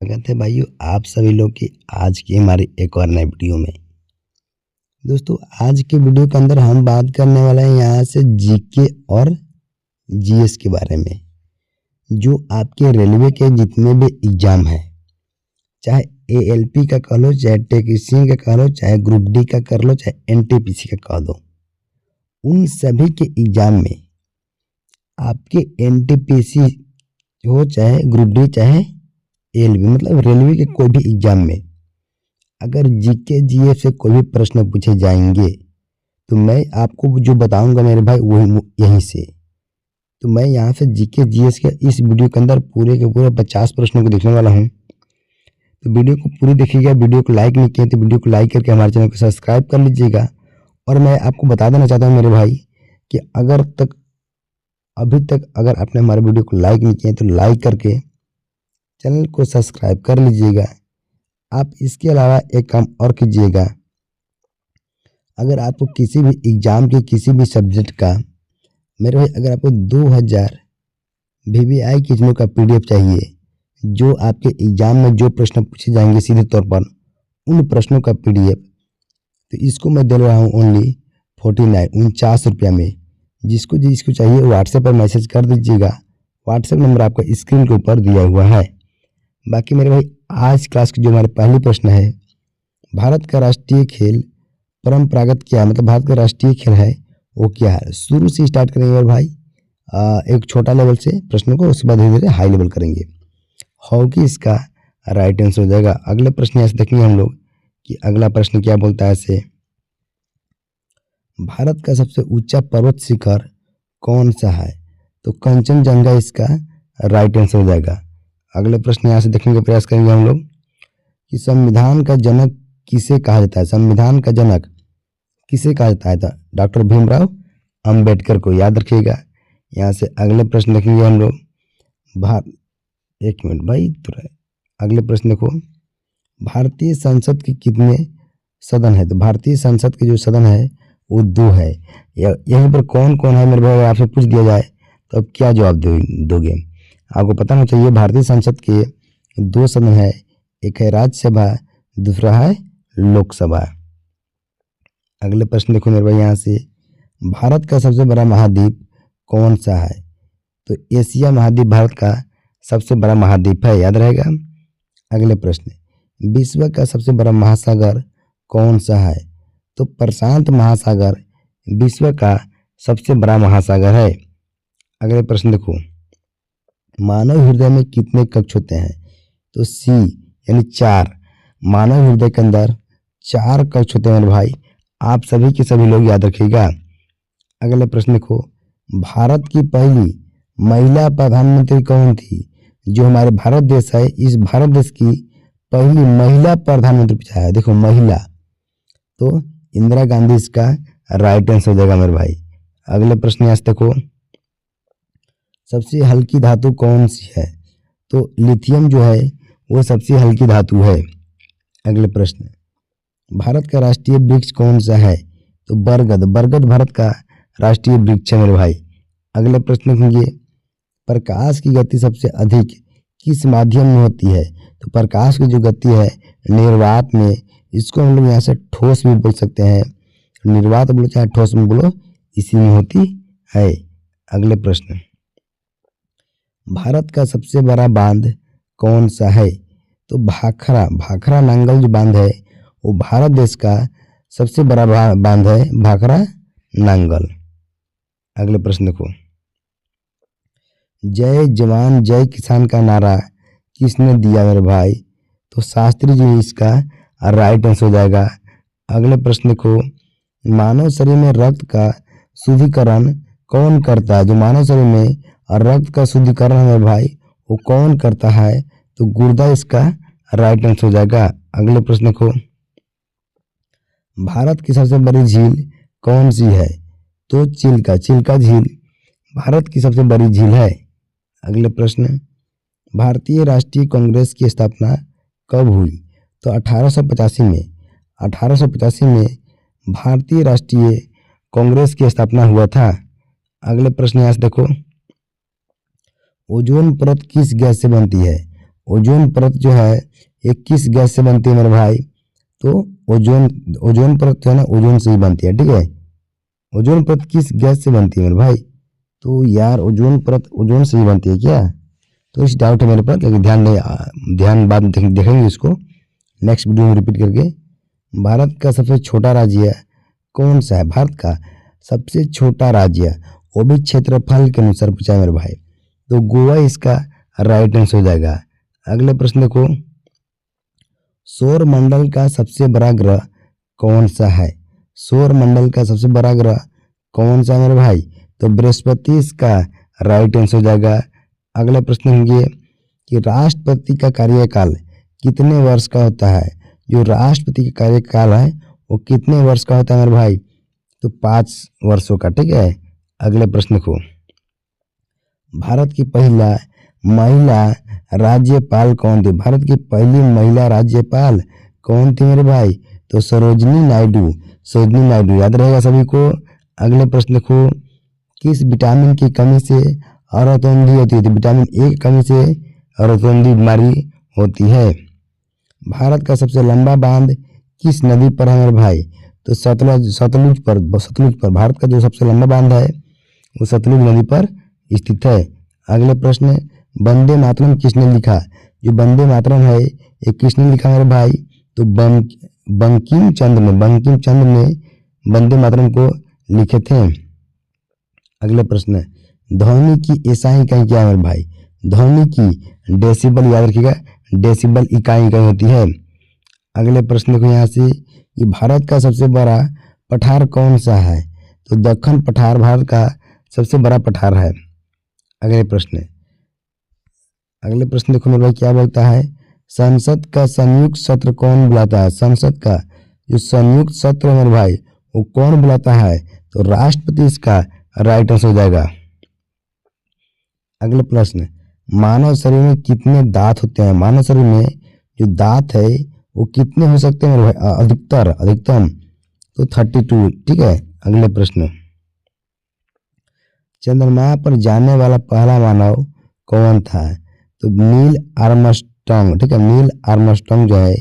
स्वागत है भाइयों आप सभी लोग की आज की हमारी एक और नई वीडियो में। दोस्तों आज के वीडियो के अंदर हम बात करने वाले हैं यहाँ से जीके और जीएस के बारे में। जो आपके रेलवे के जितने भी एग्जाम हैं, चाहे एएलपी का कर लो, चाहे टेक्नीशियन का कर लो, चाहे ग्रुप डी का कर लो, चाहे एनटीपीसी का कर दो, उन सभी के एग्जाम में आपके एनटीपीसी हो चाहे ग्रुप डी चाहे एएलपी मतलब रेलवे के कोई भी एग्जाम में अगर जीके जीएस से कोई भी प्रश्न पूछे जाएंगे तो मैं आपको जो बताऊंगा मेरे भाई वही यहीं से। तो मैं यहाँ से जीके जीएस के इस वीडियो के अंदर पूरे के पूरे 50 प्रश्नों को देखने वाला हूँ। तो वीडियो को पूरी देखिएगा। वीडियो को लाइक नहीं किया तो वीडियो को लाइक करके हमारे चैनल को सब्सक्राइब कर लीजिएगा। और मैं आपको बता देना चाहता हूँ मेरे भाई कि अभी तक अगर आपने हमारे वीडियो को लाइक नहीं किया तो लाइक करके चैनल को सब्सक्राइब कर लीजिएगा। आप इसके अलावा एक काम और कीजिएगा, अगर आपको किसी भी एग्जाम के किसी भी सब्जेक्ट का मेरे भाई अगर आपको 2000 VVI किस्मों का PDF चाहिए, जो आपके एग्जाम में जो प्रश्न पूछे जाएंगे सीधे तौर पर उन प्रश्नों का PDF, तो इसको मैं दे रहा हूँ ओनली 49 रुपया में। जिसको चाहिए व्हाट्सएप पर मैसेज कर दीजिएगा। व्हाट्सएप नंबर आपका स्क्रीन के ऊपर दिया हुआ है। बाकी मेरे भाई आज क्लास की जो हमारे पहली प्रश्न है, भारत का राष्ट्रीय खेल परंपरागत क्या है, मतलब भारत का राष्ट्रीय खेल है वो क्या है। शुरू से स्टार्ट करेंगे मेरे भाई एक छोटा लेवल से प्रश्नों को, उसके बाद धीरे धीरे हाई लेवल करेंगे। हॉकी इसका राइट आंसर हो जाएगा। अगले प्रश्न ऐसे देखेंगे हम लोग कि अगला प्रश्न क्या बोलता है ऐसे, भारत का सबसे ऊंचा पर्वत शिखर कौन सा है, तो कंचनजंगा इसका राइट आंसर हो जाएगा। अगले प्रश्न यहाँ से देखने का प्रयास करेंगे हम लोग कि संविधान का जनक किसे कहा जाता है। संविधान का जनक किसे कहा जाता है, तो डॉक्टर भीमराव अंबेडकर को याद रखिएगा। यहाँ से अगले प्रश्न देखेंगे हम लोग। एक मिनट भाई थोड़ा अगले प्रश्न देखो, भारतीय संसद के कितने सदन है, तो भारतीय संसद के जो सदन है वो 2 है। यहीं पर कौन कौन है मेरे भाई आपसे पूछ दिया जाए तो अब क्या जवाब दोगे। आपको पता होना चाहिए भारतीय संसद के 2 सदन है, एक है राज्यसभा, दूसरा है लोकसभा। अगले प्रश्न देखो मेरे भाई यहाँ से, भारत का सबसे बड़ा महाद्वीप कौन सा है, तो एशिया महाद्वीप भारत का सबसे बड़ा महाद्वीप है, याद रहेगा। अगले प्रश्न, विश्व का सबसे बड़ा महासागर कौन सा है, तो प्रशांत महासागर विश्व का सबसे बड़ा महासागर है। अगले प्रश्न देखो, मानव हृदय में कितने कक्ष होते हैं, तो सी यानी 4। मानव हृदय के अंदर 4 कक्ष होते हैं भाई, आप सभी के सभी लोग याद रखिएगा। अगले प्रश्न देखो, भारत की पहली महिला प्रधानमंत्री कौन थी, जो हमारे भारत देश है इस भारत देश की पहली महिला प्रधानमंत्री पूछा है, देखो महिला, तो इंदिरा गांधी इसका राइट आंसर हो जाएगा मेरे भाई। अगले प्रश्न यहाँ से देखो, सबसे हल्की धातु कौन सी है, तो लिथियम जो है वो सबसे हल्की धातु है। अगले प्रश्न, भारत का राष्ट्रीय वृक्ष कौन सा है, तो बरगद भारत का राष्ट्रीय वृक्ष है मेरे भाई। अगले प्रश्न होंगे, प्रकाश की गति सबसे अधिक किस माध्यम में होती है, तो प्रकाश की जो गति है निर्वात में, इसको हम लोग यहाँ से ठोस भी बोल सकते हैं, निर्वात बोलो चाहे ठोस में बोलो, इसी में होती है। अगले प्रश्न, भारत का सबसे बड़ा बांध कौन सा है, तो भाखरा नांगल जो बांध है वो भारत देश का सबसे बड़ा बांध है, भाखरा नांगल। अगले प्रश्न देखो, जय जवान जय किसान का नारा किसने दिया मेरे भाई, तो शास्त्री जी इसका राइट आंसर हो जाएगा। अगले प्रश्न देखो, मानव शरीर में रक्त का शुद्धिकरण कौन करता है, जो मानव शरीर में रक्त का शुद्धिकरण है मेरे भाई वो कौन करता है, तो गुर्दा इसका राइट आंसर हो जाएगा। अगले प्रश्न देखो, भारत की सबसे बड़ी झील कौन सी है, तो चिल्का झील भारत की सबसे बड़ी झील है। अगले प्रश्न, भारतीय राष्ट्रीय कांग्रेस की स्थापना कब हुई, तो 1885 में भारतीय राष्ट्रीय कांग्रेस की स्थापना हुआ था। अगले प्रश्न यहाँ से देखो, ओजोन परत किस गैस से बनती है, ओजोन परत जो है ये किस गैस से बनती है मेरे भाई? तो ओजोन परत जो है ना ओजोन से ही बनती है, ठीक है। ओजोन परत किस गैस से बनती है मेरे भाई? तो यार ओजोन परत ओजोन से ही बनती है क्या? तो इस डाउट है मेरे पास, लेकिन ध्यान बाद में देखेंगे इसको नेक्स्ट वीडियो में रिपीट करके। भारत का सबसे छोटा राज्य कौन सा है? भारत का सबसे छोटा राज्य वो भी क्षेत्रफल के अनुसार पूछा है मेरे भाई, तो गोवा इसका राइट आंसर हो जाएगा। अगले प्रश्न देखो, सौर मंडल का सबसे बड़ा ग्रह कौन सा है? सौर मंडल का सबसे बड़ा ग्रह कौन सा है मेरे भाई? तो बृहस्पति इसका राइट आंसर हो जाएगा। अगले प्रश्न होंगे कि राष्ट्रपति का कार्यकाल कितने वर्ष का होता है? जो राष्ट्रपति का कार्यकाल है वो कितने वर्ष का होता है मेरे भाई? तो 5 वर्षों का, ठीक है। अगले प्रश्न को, भारत की पहला महिला राज्यपाल कौन थी? भारत की पहली महिला राज्यपाल कौन थी मेरे भाई? तो सरोजिनी नायडू याद रहेगा सभी को। अगले प्रश्न को, किस विटामिन की कमी से औरतोंधी होती है? तो विटामिन ए की कमी से औरतोंधी बीमारी होती है। भारत का सबसे लंबा बांध किस नदी पर है मेरे भाई? तो सतलुज पर भारत का जो सबसे लंबा बांध है वो सतलुज नदी पर स्थित है। अगले प्रश्न, वंदे मातरम किसने लिखा? जो वंदे मातरम है ये किसने लिखा मेरे भाई? तो बंकिम चंद्र ने वंदे मातरम को लिखे थे। अगले प्रश्न, ध्वनि की एसआई इकाई क्या है मेरे भाई? ध्वनि की डेसिबल, याद रखिएगा डेसिबल इकाई होती है। अगले प्रश्न को यहाँ से, कि भारत का सबसे बड़ा पठार कौन सा है? तो दक्कन पठार भारत का सबसे बड़ा पठार है। अगले प्रश्न देखो मेरे भाई क्या बोलता है, संसद का संयुक्त सत्र कौन बुलाता है? संसद का जो संयुक्त सत्र है मेरे भाई वो कौन बुलाता है? तो राष्ट्रपति इसका राइट आंसर हो जाएगा। अगले प्रश्न, मानव शरीर में कितने दांत होते हैं? मानव शरीर में जो दांत है वो कितने हो सकते हैं मेरे भाई? अधिकतम तो 32, ठीक है। अगले प्रश्न, चंद्रमा पर जाने वाला पहला मानव कौन था? तो नील आर्मस्ट्रांग, ठीक है। नील आर्मस्ट्रांग जो है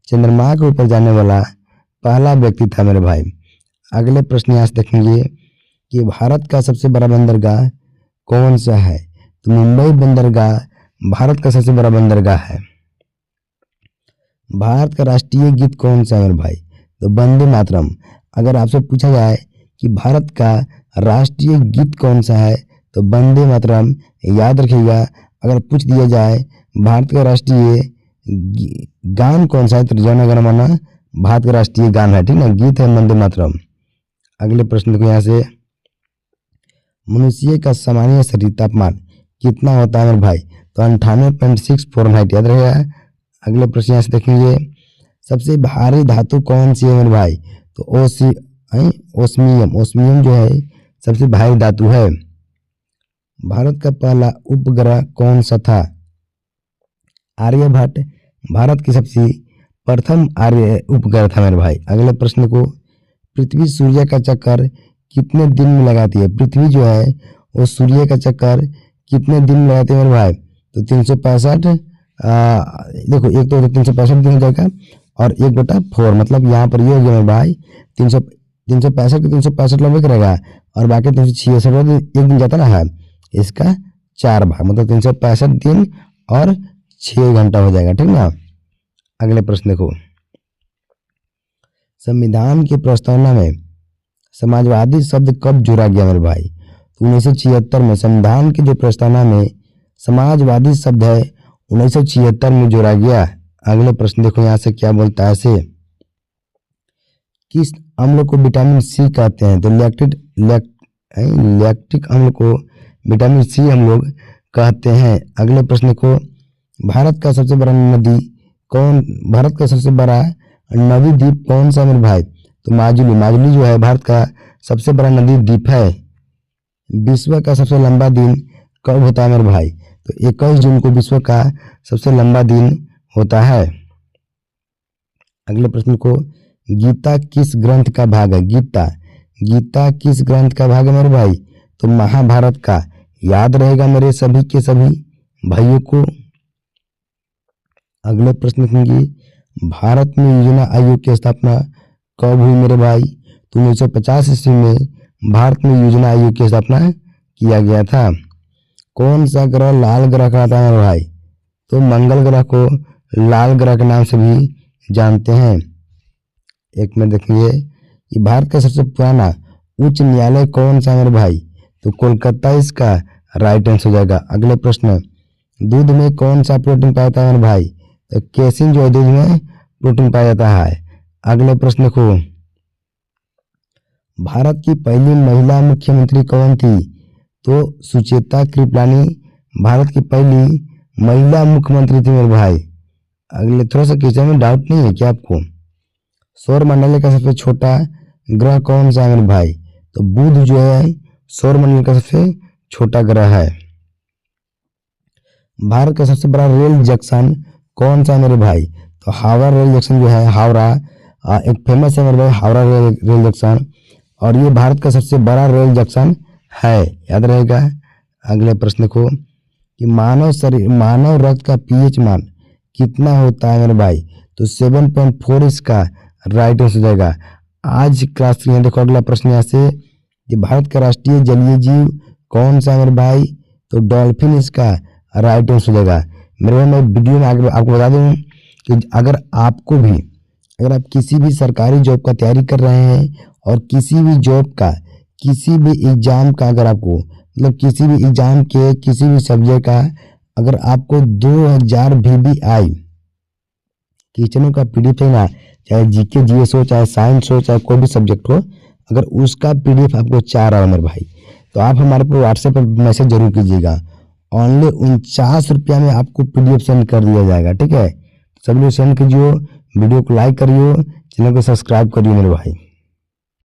चंद्रमा के ऊपर जाने वाला पहला व्यक्ति था मेरे भाई। अगले प्रश्न यहाँ से देखेंगे कि भारत का सबसे बड़ा बंदरगाह कौन सा है? तो मुंबई बंदरगाह भारत का सबसे बड़ा बंदरगाह है। भारत का राष्ट्रीय गीत कौन सा है मेरे भाई? तो वंदे मातरम। अगर आपसे पूछा जाए कि भारत का राष्ट्रीय गीत कौन सा है तो वंदे मातरम याद रखिएगा। अगर पूछ दिया जाए भारत का राष्ट्रीय गान कौन सा है तो जन गण मन भारत का राष्ट्रीय गान है, ठीक ना, गीत है वंदे मातरम। अगले प्रश्न को यहाँ से, मनुष्य का सामान्य शरीर तापमान कितना होता है मेरे भाई? तो 98.6 फ़ारेनहाइट, याद रहेगा। अगले प्रश्न यहाँ से देखेंगे, सबसे भारी धातु कौन सी है मेरे भाई? तो ओस्मियम जो है सबसे भारी धातु है। भारत का पहला उपग्रह कौन सा था? आर्यभट्ट भारत की सबसे प्रथम आर्य उपग्रह था मेरे भाई। अगले प्रश्न को, पृथ्वी सूर्य का चक्कर कितने दिन में लगाती है? पृथ्वी जो है वो सूर्य का चक्कर कितने दिन में लगाती है मेरे भाई? तो 365, देखो एक तो 365 दिन हो जाएगा और 1/4, मतलब यहाँ पर ये हो गया मेरे भाई 365 के 365 लंबे करेगा और बाकी 366 एक दिन जाता ना है, इसका 4 भाग, मतलब 365 दिन और 6 घंटा हो जाएगा, ठीक ना। अगले प्रश्न देखो, संविधान की प्रस्तावना में समाजवादी शब्द कब जोड़ा गया मेरे भाई? तो 1976 में संविधान की जो प्रस्तावना में समाजवादी शब्द है 1976 में जोड़ा गया। अगले प्रश्न देखो यहाँ से क्या बोलता है से, किस अम्ल को विटामिन सी कहते हैं? तो लैक्टिक अम्ल को विटामिन सी हम लोग कहते हैं। अगले प्रश्न को, भारत का सबसे बड़ा नदी द्वीप कौन सा मेरे भाई? तो माजुली जो है भारत का सबसे बड़ा नदी द्वीप है। विश्व का सबसे लंबा दिन कब होता है मेरे भाई? तो 21 जून को विश्व का सबसे लंबा दिन होता है। अगले प्रश्न को, गीता किस ग्रंथ का भाग है? गीता किस ग्रंथ का भाग है मेरे भाई? तो महाभारत का, याद रहेगा मेरे सभी के सभी भाइयों को। अगले प्रश्न देखेंगे, भारत में योजना आयोग की स्थापना कब हुई मेरे भाई? तो 1950 ईस्वी में भारत में योजना आयोग की स्थापना किया गया था। कौन सा ग्रह लाल ग्रह कहलाता है मेरे भाई? तो मंगल ग्रह को लाल ग्रह के नाम से भी जानते हैं। एक में देखेंगे कि भारत का सबसे पुराना उच्च न्यायालय कौन सा है मेरे भाई? तो कोलकाता इसका राइट आंसर हो जाएगा। अगले प्रश्न, दूध में कौन सा प्रोटीन पाया जाता है मेरे भाई? तो केसिन जो है दूध में प्रोटीन पाया जाता है। अगले प्रश्न को, भारत की पहली महिला मुख्यमंत्री कौन थी? तो सुचेता कृपलानी भारत की पहली महिला मुख्यमंत्री थी मेरे भाई। अगले थोड़ा सा क्वेश्चन में डाउट नहीं है क्या आपको? सौर मंडल का सबसे छोटा ग्रह कौन सा है मेरे भाई? तो बुध जो है सौर मंडल का सबसे छोटा ग्रह है। भारत का सबसे बड़ा रेल जंक्शन कौन सा है मेरे भाई? तो हावड़ा रेल जंक्शन जो है, हावड़ा एक फेमस है मेरे भाई, हावड़ा रेल जंक्शन, और ये भारत का सबसे बड़ा रेल जंक्शन है, याद रहेगा। अगले प्रश्न को, कि मानव रक्त का पीएच मान कितना होता है मेरे भाई? तो 7.4 इसका राइट आंसर हो जाएगा। आज क्लास 3 देखो अगला प्रश्न यहाँ से, कि भारत का राष्ट्रीय जलीय जीव कौन सा है मेरे भाई? तो डॉल्फिन इसका राइट आंसर हो जाएगा। मेरे भाई मैं वीडियो में आगे आपको बता दूं कि अगर आप किसी भी सरकारी जॉब का तैयारी कर रहे हैं और किसी भी जॉब का किसी भी एग्जाम का अगर आपको किसी भी एग्जाम के किसी भी सब्जेक्ट का अगर आपको 2000 VBI क्वेश्चनों का पीडीएफ चाहिए, चाहे जीके जीएस हो, चाहे साइंस हो, चाहे कोई भी सब्जेक्ट हो, अगर उसका पीडीएफ आपको चाह रहा हो मेरे भाई, तो आप हमारे पर व्हाट्सएप पर मैसेज जरूर कीजिएगा। ओनली 49 रुपया में आपको पीडीएफ सेंड कर दिया जाएगा, ठीक है। सभी लोग सेंड कीजिए, वीडियो को लाइक करिए, चैनल को सब्सक्राइब करिए मेरे भाई।